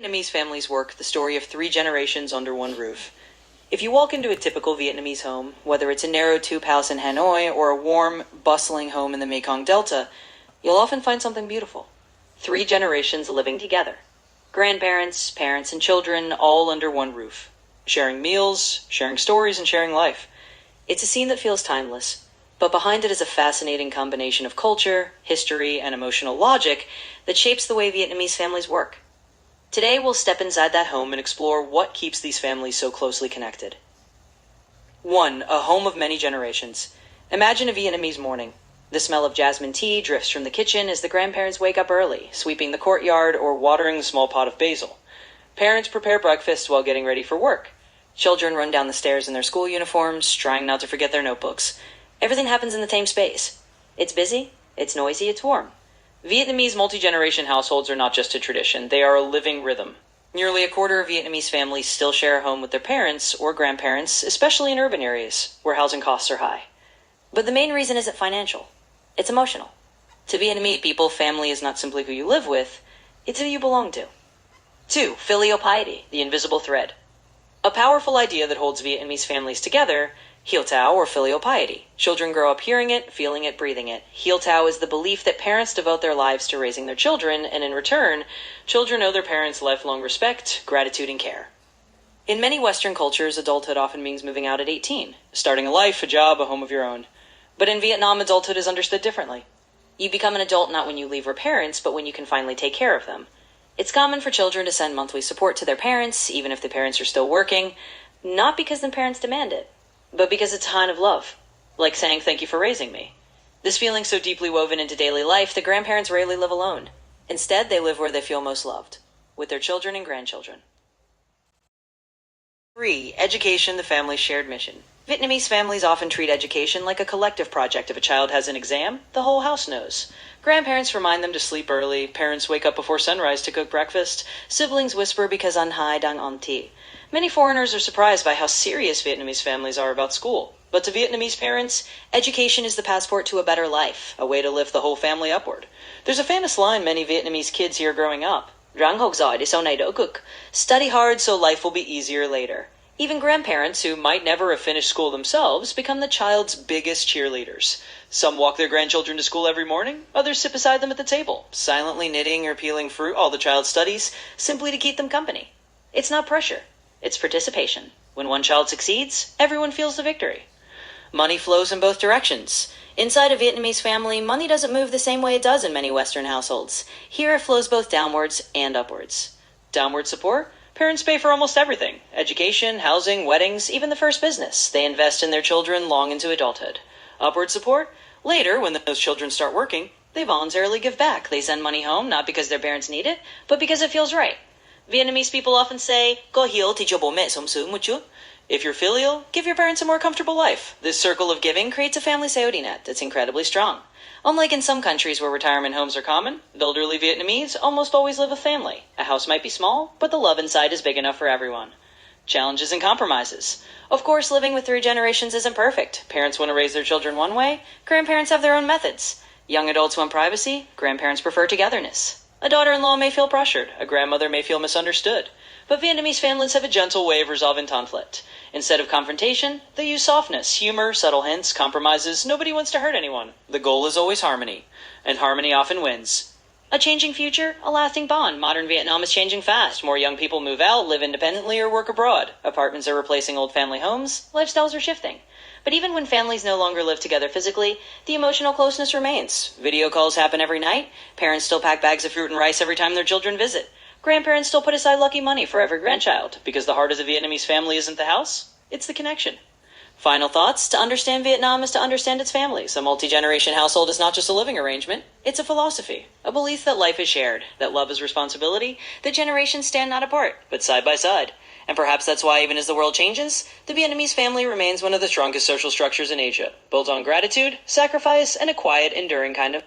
Vietnamese families work the story of 3 generations under one roof. If you walk into a typical Vietnamese home, whether it's a narrow tube house in Hanoi or a warm, bustling home in the Mekong Delta, you'll often find something beautiful. 3 generations living together. Grandparents, parents, and children all under one roof. Sharing meals, sharing stories, and sharing life. It's a scene that feels timeless, but behind it is a fascinating combination of culture, history, and emotional logic that shapes the way Vietnamese families work. Today, we'll step inside that home and explore what keeps these families so closely connected. 1. A home of many generations. Imagine a Vietnamese morning. The smell of jasmine tea drifts from the kitchen as the grandparents wake up early, sweeping the courtyard or watering the small pot of basil. Parents prepare breakfast while getting ready for work. Children run down the stairs in their school uniforms, trying not to forget their notebooks. Everything happens in the same space. It's busy, it's noisy, it's warm. Vietnamese multi-generation households are not just a tradition, they are a living rhythm. Nearly a quarter of Vietnamese families still share a home with their parents or grandparents, especially in urban areas where housing costs are high. But the main reason isn't financial. It's emotional. To Vietnamese people, family is not simply who you live with, it's who you belong to. 2. Filial piety, the invisible thread. A powerful idea that holds Vietnamese families together, hiếu thảo or filial piety. Children grow up hearing it, feeling it, breathing it. Hiếu thảo is the belief that parents devote their lives to raising their children, and in return, children owe their parents lifelong respect, gratitude, and care. In many Western cultures, adulthood often means moving out at 18, starting a life, a job, a home of your own. But in Vietnam, adulthood is understood differently. You become an adult not when you leave your parents, but when you can finally take care of them. It's common for children to send monthly support to their parents, even if the parents are still working, not because the parents demand it, but because it's a sign of love, like saying thank you for raising me. This feeling so deeply woven into daily life, the grandparents rarely live alone. Instead, they live where they feel most loved, with their children and grandchildren. 3. Education, the family's shared mission. Vietnamese families often treat education like a collective project. If a child has an exam, the whole house knows. Grandparents remind them to sleep early, parents wake up before sunrise to cook breakfast, siblings whisper because an hai đang on tea. Many foreigners are surprised by how serious Vietnamese families are about school. But to Vietnamese parents, education is the passport to a better life, a way to lift the whole family upward. There's a famous line many Vietnamese kids hear growing up. Ráng học giỏi để sau này đỡ cực. Study hard so life will be easier later. Even grandparents, who might never have finished school themselves, become the child's biggest cheerleaders. Some walk their grandchildren to school every morning, others sit beside them at the table, silently knitting or peeling fruit while the child studies, simply to keep them company. It's not pressure, it's participation. When one child succeeds, everyone feels the victory. Money flows in both directions. Inside a Vietnamese family, money doesn't move the same way it does in many Western households. Here it flows both downwards and upwards. Downward support? Parents pay for almost everything. Education, housing, weddings, even the first business. They invest in their children long into adulthood. Upward support? Later, when those children start working, they voluntarily give back. They send money home, not because their parents need it, but because it feels right. Vietnamese people often say, có hiếu thì cho bố mẹ sống sướng một chút. If you're filial, give your parents a more comfortable life. This circle of giving creates a family safety net that's incredibly strong. Unlike in some countries where retirement homes are common, the elderly Vietnamese almost always live with family. A house might be small, but the love inside is big enough for everyone. Challenges and compromises. Of course, living with 3 generations isn't perfect. Parents want to raise their children one way, grandparents have their own methods. Young adults want privacy, grandparents prefer togetherness. A daughter-in-law may feel pressured, a grandmother may feel misunderstood. But Vietnamese families have a gentle way of resolving conflict. Instead of confrontation, they use softness, humor, subtle hints, compromises. Nobody wants to hurt anyone. The goal is always harmony, and harmony often wins. A changing future, a lasting bond. Modern Vietnam is changing fast. More young people move out, live independently, or work abroad. Apartments are replacing old family homes. Lifestyles are shifting. But even when families no longer live together physically, the emotional closeness remains. Video calls happen every night. Parents still pack bags of fruit and rice every time their children visit. Grandparents still put aside lucky money for every grandchild, because the heart of the Vietnamese family isn't the house, it's the connection. Final thoughts: to understand Vietnam is to understand its families. A multi-generation household is not just a living arrangement, it's a philosophy, a belief that life is shared, that love is responsibility, that generations stand not apart, but side by side. And perhaps that's why, even as the world changes, the Vietnamese family remains one of the strongest social structures in Asia, built on gratitude, sacrifice, and a quiet, enduring kind of